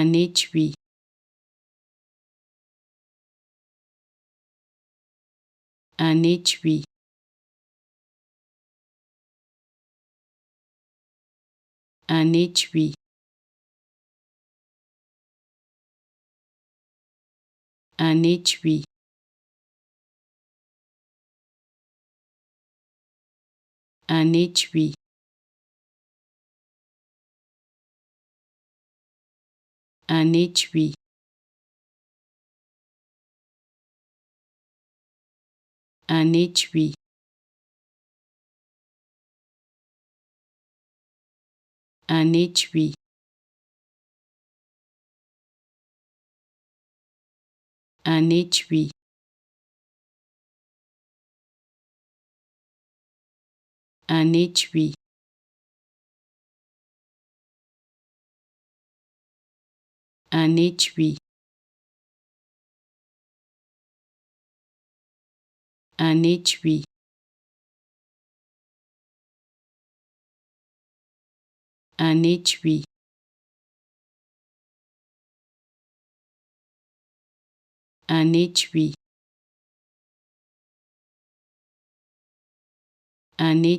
un étui, un étui, un étui, un étui, un étui, un étui, un étui, un étui, un étui, un étui, un étui, un étui, un étui, un étui, un étui.